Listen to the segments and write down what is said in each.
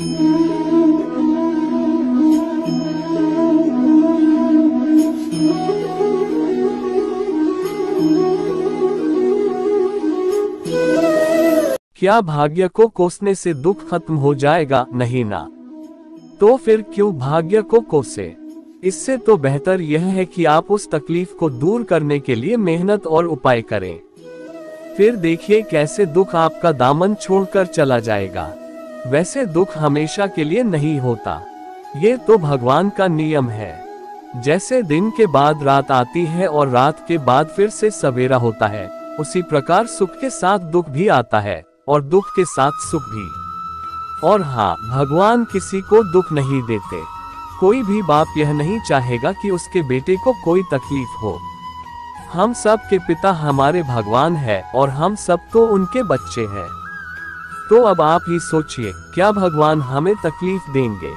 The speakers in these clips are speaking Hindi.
क्या भाग्य को कोसने से दुख खत्म हो जाएगा? नहीं ना। तो फिर क्यों भाग्य को कोसे? इससे तो बेहतर यह है कि आप उस तकलीफ को दूर करने के लिए मेहनत और उपाय करें। फिर देखिए कैसे दुख आपका दामन छोड़कर चला जाएगा। वैसे दुख हमेशा के लिए नहीं होता, ये तो भगवान का नियम है। जैसे दिन के बाद रात आती है और रात के बाद फिर से सवेरा होता है, उसी प्रकार सुख के साथ दुख भी आता है और दुख के साथ सुख भी। और हाँ, भगवान किसी को दुख नहीं देते। कोई भी बाप यह नहीं चाहेगा कि उसके बेटे को कोई तकलीफ हो। हम सब के पिता हमारे भगवान है और हम सब तो उनके बच्चे हैं। तो अब आप ही सोचिए, क्या भगवान हमें तकलीफ देंगे?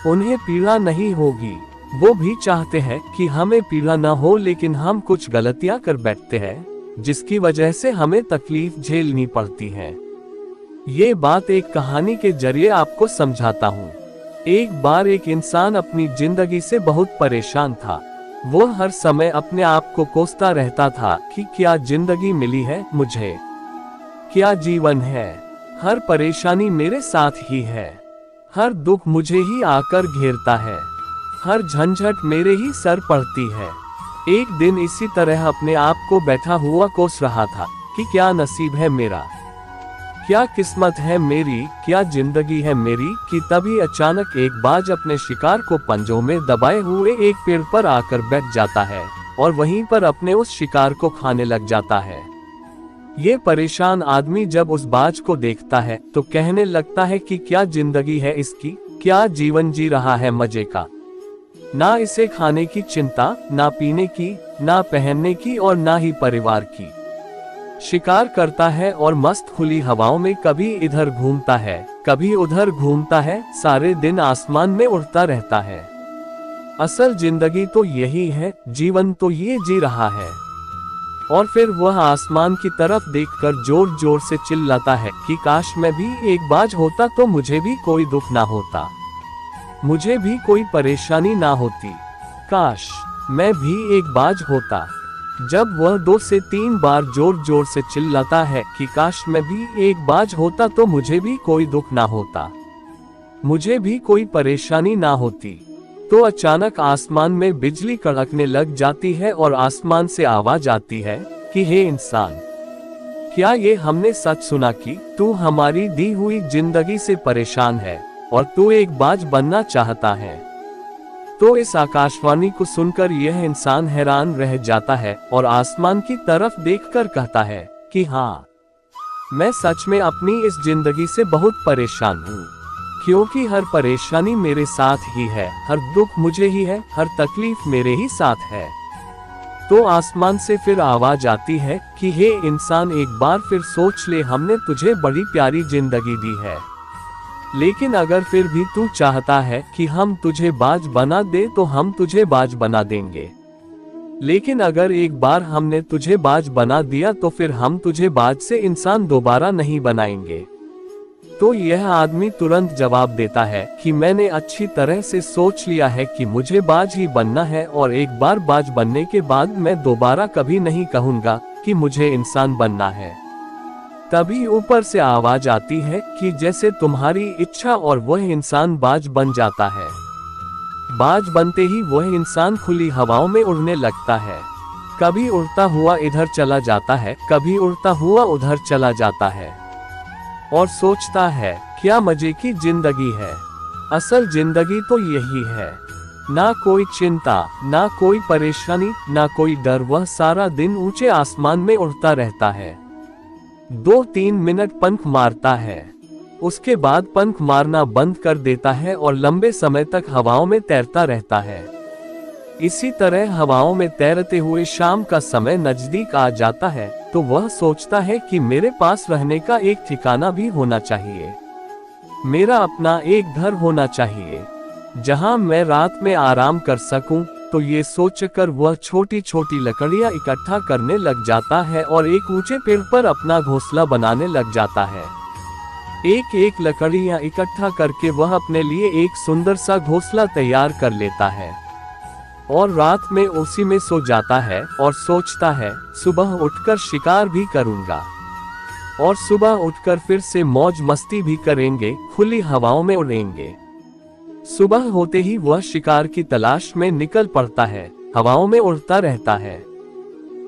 उन्हें पीड़ा नहीं होगी। वो भी चाहते हैं कि हमें पीड़ा न हो, लेकिन हम कुछ गलतियां कर बैठते हैं जिसकी वजह से हमें तकलीफ झेलनी पड़ती है। ये बात एक कहानी के जरिए आपको समझाता हूँ। एक बार एक इंसान अपनी जिंदगी से बहुत परेशान था। वो हर समय अपने आप को कोसता रहता था कि क्या जिंदगी मिली है मुझे, क्या जीवन है, हर परेशानी मेरे साथ ही है, हर दुख मुझे ही आकर घेरता है, हर झंझट मेरे ही सर पड़ती है। एक दिन इसी तरह अपने आप को बैठा हुआ कोस रहा था कि क्या नसीब है मेरा, क्या किस्मत है मेरी, क्या जिंदगी है मेरी, कि तभी अचानक एक बाज अपने शिकार को पंजों में दबाए हुए एक पेड़ पर आकर बैठ जाता है और वहीं पर अपने उस शिकार को खाने लग जाता है। ये परेशान आदमी जब उस बाज को देखता है तो कहने लगता है कि क्या जिंदगी है इसकी, क्या जीवन जी रहा है मजे का। ना इसे खाने की चिंता, ना पीने की, ना पहनने की और ना ही परिवार की। शिकार करता है और मस्त खुली हवाओं में कभी इधर घूमता है कभी उधर घूमता है, सारे दिन आसमान में उड़ता रहता है। असल जिंदगी तो यही है, जीवन तो ये जी रहा है। और फिर वह आसमान की तरफ देखकर जोर जोर से चिल्लाता है कि काश मैं भी एक बाज होता तो मुझे भी कोई दुख ना होता, मुझे भी कोई परेशानी ना होती, काश मैं भी एक बाज होता। जब वह 2 से 3 बार जोर जोर से चिल्लाता है कि काश मैं भी एक बाज होता तो मुझे भी कोई दुख ना होता, मुझे भी कोई परेशानी ना होती, तो अचानक आसमान में बिजली कड़कने लग जाती है और आसमान से आवाज आती है कि हे इंसान, क्या ये हमने सच सुना कि तू हमारी दी हुई जिंदगी से परेशान है और तू एक बाज बनना चाहता है। तो इस आकाशवाणी को सुनकर यह इंसान हैरान रह जाता है और आसमान की तरफ देखकर कहता है कि हाँ, मैं सच में अपनी इस जिंदगी से बहुत परेशान हूँ, क्योंकि हर परेशानी मेरे साथ ही है, हर दुख मुझे ही है, हर तकलीफ मेरे ही साथ है। तो आसमान से फिर आवाज आती है कि हे इंसान, एक बार फिर सोच ले, हमने तुझे बड़ी प्यारी जिंदगी दी है, लेकिन अगर फिर भी तू चाहता है कि हम तुझे बाज बना दे तो हम तुझे बाज बना देंगे, लेकिन अगर एक बार हमने तुझे बाज बना दिया तो फिर हम तुझे बाज से इंसान दोबारा नहीं बनाएंगे। तो यह आदमी तुरंत जवाब देता है कि मैंने अच्छी तरह से सोच लिया है कि मुझे बाज ही बनना है और एक बार बाज बनने के बाद मैं दोबारा कभी नहीं कहूँगा कि मुझे इंसान बनना है। तभी ऊपर से आवाज आती है कि जैसे तुम्हारी इच्छा, और वह इंसान बाज बन जाता है। बाज बनते ही वह इंसान खुली हवाओं में उड़ने लगता है, कभी उड़ता हुआ इधर चला जाता है, कभी उड़ता हुआ उधर चला जाता है और सोचता है क्या मजे की जिंदगी है। असल जिंदगी तो यही है, ना कोई चिंता, ना कोई परेशानी, ना कोई डर। वह सारा दिन ऊंचे आसमान में उड़ता रहता है, 2-3 मिनट पंख मारता है, उसके बाद पंख मारना बंद कर देता है और लंबे समय तक हवाओं में तैरता रहता है। इसी तरह हवाओं में तैरते हुए शाम का समय नजदीक आ जाता है तो वह सोचता है कि मेरे पास रहने का एक ठिकाना भी होना चाहिए, मेरा अपना एक घर होना चाहिए जहां मैं रात में आराम कर सकूं। तो ये सोचकर वह छोटी छोटी लकड़ियां इकट्ठा करने लग जाता है और एक ऊंचे पेड़ पर अपना घोंसला बनाने लग जाता है। एक एक लकड़ियां इकट्ठा करके वह अपने लिए एक सुंदर सा घोंसला तैयार कर लेता है और रात में उसी में सो जाता है और सोचता है सुबह उठकर शिकार भी करूंगा और सुबह उठकर फिर से मौज मस्ती भी करेंगे, खुली हवाओं में उड़ेंगे। सुबह होते ही वह शिकार की तलाश में निकल पड़ता है, हवाओं में उड़ता रहता है।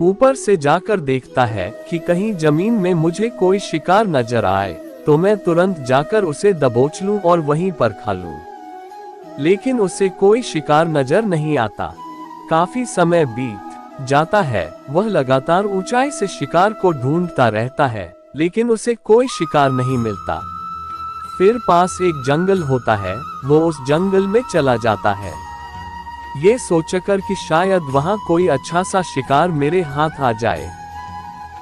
ऊपर से जाकर देखता है कि कहीं जमीन में मुझे कोई शिकार नजर आए तो मैं तुरंत जाकर उसे दबोच लूं और वहीं पर खा लूं। लेकिन उसे कोई शिकार नजर नहीं आता। काफी समय बीत जाता है, वह लगातार ऊंचाई से शिकार को ढूंढता रहता है, लेकिन उसे कोई शिकार नहीं मिलता। फिर पास एक जंगल होता है, वो उस जंगल में चला जाता है, ये सोचकर कि शायद वहां कोई अच्छा सा शिकार मेरे हाथ आ जाए।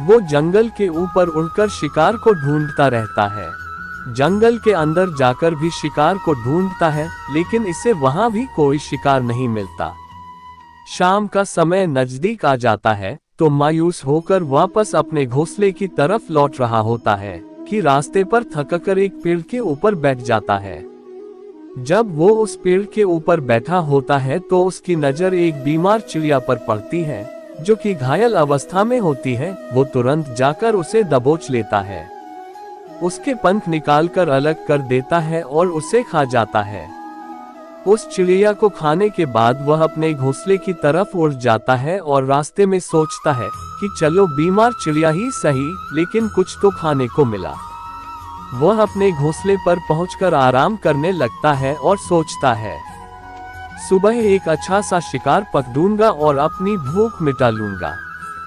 वो जंगल के ऊपर उड़कर शिकार को ढूंढता रहता है। जंगल के अंदर जाकर भी शिकार को ढूंढता है, लेकिन इसे वहां भी कोई शिकार नहीं मिलता। शाम का समय नजदीक आ जाता है तो मायूस होकर वापस अपने घोंसले की तरफ लौट रहा होता है कि रास्ते पर थककर एक पेड़ के ऊपर बैठ जाता है। जब वो उस पेड़ के ऊपर बैठा होता है तो उसकी नजर एक बीमार चिड़िया पर पड़ती है जो कि घायल अवस्था में होती है। वो तुरंत जाकर उसे दबोच लेता है, उसके पंख निकालकर अलग कर देता है और उसे खा जाता है। उस चिड़िया को खाने के बाद वह अपने घोंसले की तरफ उड़ जाता है और रास्ते में सोचता है कि चलो बीमार चिड़िया ही सही, लेकिन कुछ तो खाने को मिला। वह अपने घोंसले पर पहुंचकर आराम करने लगता है और सोचता है सुबह एक अच्छा सा शिकार पकड़ूंगा और अपनी भूख मिटा लूंगा।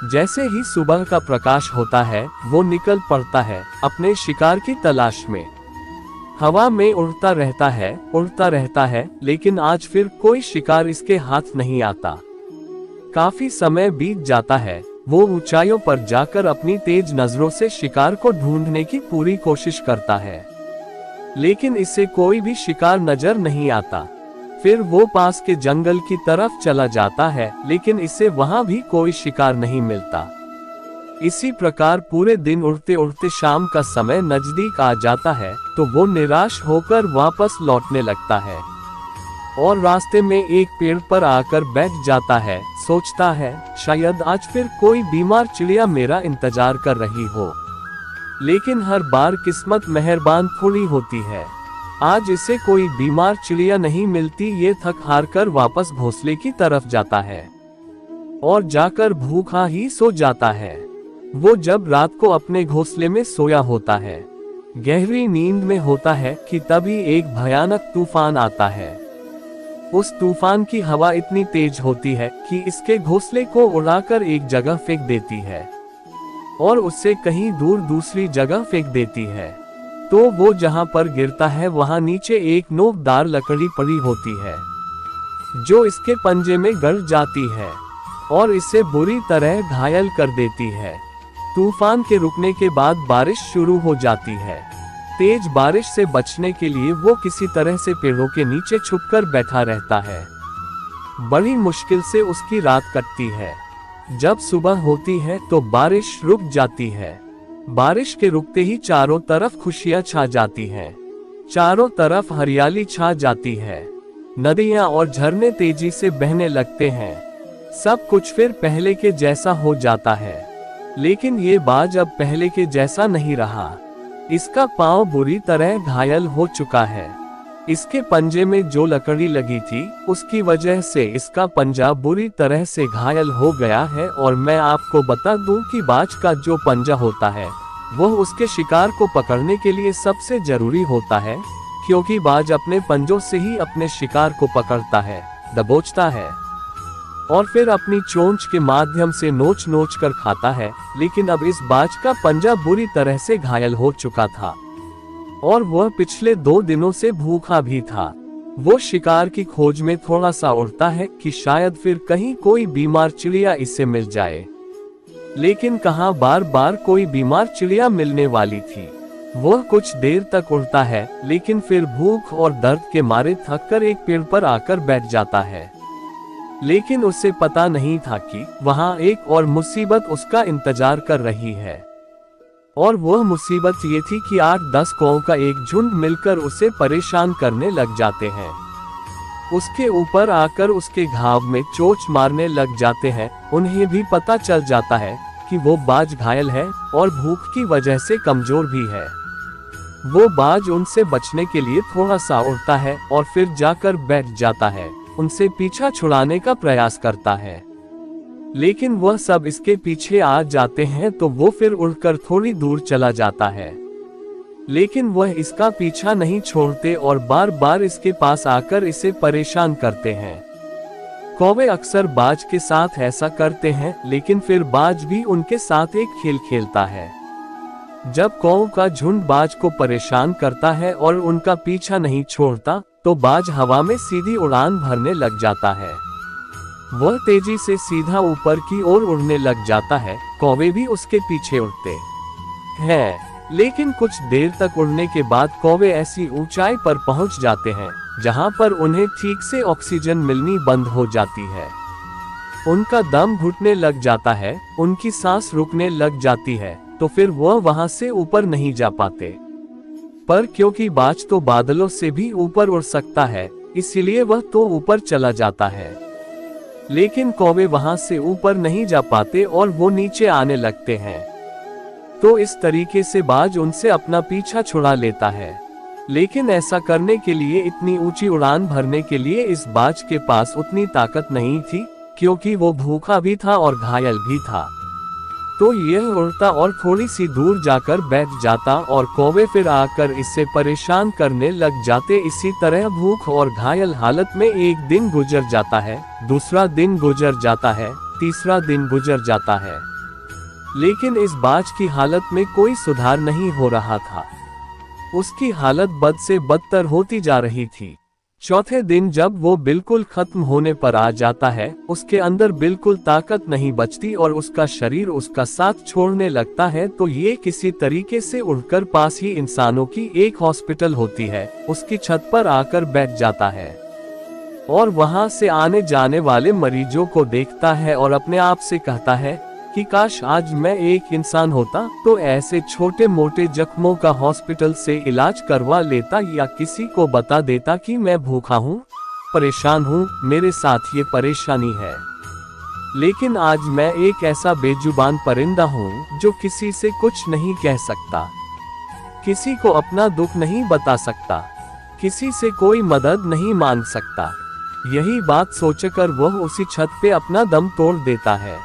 जैसे ही सुबह का प्रकाश होता है वो निकल पड़ता है अपने शिकार की तलाश में। हवा में उड़ता रहता है, लेकिन आज फिर कोई शिकार इसके हाथ नहीं आता। काफी समय बीत जाता है, वो ऊंचाइयों पर जाकर अपनी तेज नजरों से शिकार को ढूंढने की पूरी कोशिश करता है, लेकिन इसे कोई भी शिकार नजर नहीं आता। फिर वो पास के जंगल की तरफ चला जाता है, लेकिन इसे वहां भी कोई शिकार नहीं मिलता। इसी प्रकार पूरे दिन उड़ते उड़ते शाम का समय नजदीक आ जाता है तो वो निराश होकर वापस लौटने लगता है और रास्ते में एक पेड़ पर आकर बैठ जाता है। सोचता है शायद आज फिर कोई बीमार चिड़िया मेरा इंतजार कर रही हो, लेकिन हर बार किस्मत मेहरबान थोड़ी होती है। आज इसे कोई बीमार चिड़िया नहीं मिलती। ये थक हार कर वापस घोंसले की तरफ जाता है और जाकर भूखा ही सो जाता है। वो जब रात को अपने घोंसले में सोया होता है, गहरी नींद में होता है कि तभी एक भयानक तूफान आता है। उस तूफान की हवा इतनी तेज होती है कि इसके घोंसले को उड़ाकर एक जगह फेंक देती है और उससे कहीं दूर दूसरी जगह फेंक देती है। तो वो जहां पर गिरता है वहां नीचे एक नोकदार लकड़ी पड़ी होती है जो इसके पंजे में गड़ जाती है और इसे बुरी तरह घायल कर देती है। तूफान के रुकने के बाद बारिश शुरू हो जाती है। तेज बारिश से बचने के लिए वो किसी तरह से पेड़ों के नीचे छुपकर बैठा रहता है। बड़ी मुश्किल से उसकी रात कटती है। जब सुबह होती है तो बारिश रुक जाती है। बारिश के रुकते ही चारों तरफ खुशियां छा जाती हैं। चारों तरफ हरियाली छा जाती है। नदियां और झरने तेजी से बहने लगते हैं। सब कुछ फिर पहले के जैसा हो जाता है, लेकिन ये बाज अब पहले के जैसा नहीं रहा। इसका पांव बुरी तरह घायल हो चुका है। इसके पंजे में जो लकड़ी लगी थी उसकी वजह से इसका पंजा बुरी तरह से घायल हो गया है। और मैं आपको बता दूं कि बाज का जो पंजा होता है वह उसके शिकार को पकड़ने के लिए सबसे जरूरी होता है, क्योंकि बाज अपने पंजों से ही अपने शिकार को पकड़ता है, दबोचता है और फिर अपनी चोंच के माध्यम से नोच नोच कर खाता है। लेकिन अब इस बाज का पंजा बुरी तरह से घायल हो चुका था और वह पिछले 2 दिनों से भूखा भी था। वो शिकार की खोज में थोड़ा सा उड़ता है कि शायद फिर कहीं कोई बीमार चिड़िया इसे मिल जाए, लेकिन कहां बार बार कोई बीमार चिड़िया मिलने वाली थी। वह कुछ देर तक उड़ता है, लेकिन फिर भूख और दर्द के मारे थककर एक पेड़ पर आकर बैठ जाता है। लेकिन उसे पता नहीं था कि वहां एक और मुसीबत उसका इंतजार कर रही है। और वह मुसीबत ये थी कि 8-10 कौओं का एक झुंड मिलकर उसे परेशान करने लग जाते हैं। उसके ऊपर आकर उसके घाव में चोंच मारने लग जाते हैं। उन्हें भी पता चल जाता है कि वो बाज घायल है और भूख की वजह से कमजोर भी है। वो बाज उनसे बचने के लिए थोड़ा सा उड़ता है और फिर जाकर बैठ जाता है, उनसे पीछा छुड़ाने का प्रयास करता है। लेकिन वह सब इसके पीछे आ जाते हैं तो वो फिर उड़कर थोड़ी दूर चला जाता है। लेकिन वह इसका पीछा नहीं छोड़ते और बार बार इसके पास आकर इसे परेशान करते हैं। कौवे अक्सर बाज के साथ ऐसा करते हैं, लेकिन फिर बाज भी उनके साथ एक खेल खेलता है। जब कौओं का झुंड बाज को परेशान करता है और उनका पीछा नहीं छोड़ता, तो बाज हवा में सीधी उड़ान भरने लग जाता है। वह तेजी से सीधा ऊपर की ओर उड़ने लग जाता है। कौवे भी उसके पीछे उड़ते हैं, लेकिन कुछ देर तक उड़ने के बाद कौवे ऐसी ऊंचाई पर पहुंच जाते हैं जहां पर उन्हें ठीक से ऑक्सीजन मिलनी बंद हो जाती है। उनका दम घुटने लग जाता है, उनकी सांस रुकने लग जाती है, तो फिर वह वहां से ऊपर नहीं जा पाते। पर क्योंकि बाज तो बादलों से भी ऊपर उड़ सकता है, इसलिए वह तो ऊपर चला जाता है। लेकिन कौवे वहां से ऊपर नहीं जा पाते और वो नीचे आने लगते हैं। तो इस तरीके से बाज उनसे अपना पीछा छुड़ा लेता है। लेकिन ऐसा करने के लिए, इतनी ऊंची उड़ान भरने के लिए इस बाज के पास उतनी ताकत नहीं थी, क्योंकि वो भूखा भी था और घायल भी था। तो यह उड़ता और थोड़ी सी दूर जाकर बैठ जाता और कौवे फिर आकर इससे परेशान करने लग जाते। इसी तरह भूख और घायल हालत में एक दिन गुजर जाता है, दूसरा दिन गुजर जाता है, तीसरा दिन गुजर जाता है। लेकिन इस बाज की हालत में कोई सुधार नहीं हो रहा था। उसकी हालत बद से बदतर होती जा रही थी। चौथे दिन जब वो बिल्कुल खत्म होने पर आ जाता है, उसके अंदर बिल्कुल ताकत नहीं बचती और उसका शरीर उसका साथ छोड़ने लगता है, तो ये किसी तरीके से उड़कर पास ही इंसानों की एक हॉस्पिटल होती है, उसकी छत पर आकर बैठ जाता है और वहां से आने जाने वाले मरीजों को देखता है और अपने आप से कहता है कि काश आज मैं एक इंसान होता तो ऐसे छोटे मोटे जख्मों का हॉस्पिटल से इलाज करवा लेता, या किसी को बता देता कि मैं भूखा हूँ, परेशान हूँ, मेरे साथ ये परेशानी है। लेकिन आज मैं एक ऐसा बेजुबान परिंदा हूँ जो किसी से कुछ नहीं कह सकता, किसी को अपना दुख नहीं बता सकता, किसी से कोई मदद नहीं मांग सकता। यही बात सोचकर वह उसी छत पे अपना दम तोड़ देता है।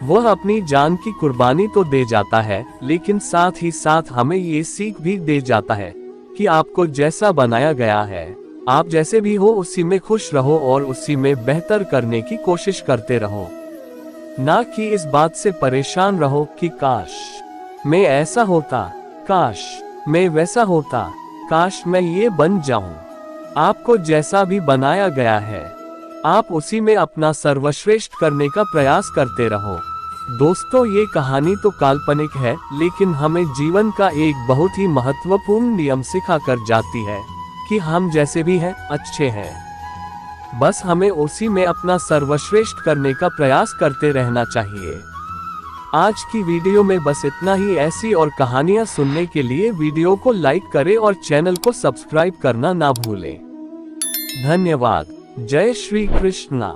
वह अपनी जान की कुर्बानी तो दे जाता है, लेकिन साथ ही साथ हमें ये सीख भी दे जाता है कि आपको जैसा बनाया गया है, आप जैसे भी हो उसी में खुश रहो और उसी में बेहतर करने की कोशिश करते रहो, ना कि इस बात से परेशान रहो कि काश मैं ऐसा होता, काश मैं वैसा होता, काश मैं ये बन जाऊं। आपको जैसा भी बनाया गया है, आप उसी में अपना सर्वश्रेष्ठ करने का प्रयास करते रहो। दोस्तों, ये कहानी तो काल्पनिक है, लेकिन हमें जीवन का एक बहुत ही महत्वपूर्ण नियम सिखा कर जाती है कि हम जैसे भी हैं अच्छे हैं। बस हमें उसी में अपना सर्वश्रेष्ठ करने का प्रयास करते रहना चाहिए। आज की वीडियो में बस इतना ही। ऐसी और कहानियां सुनने के लिए वीडियो को लाइक करें और चैनल को सब्सक्राइब करना ना भूलें। धन्यवाद। जय श्री कृष्णा।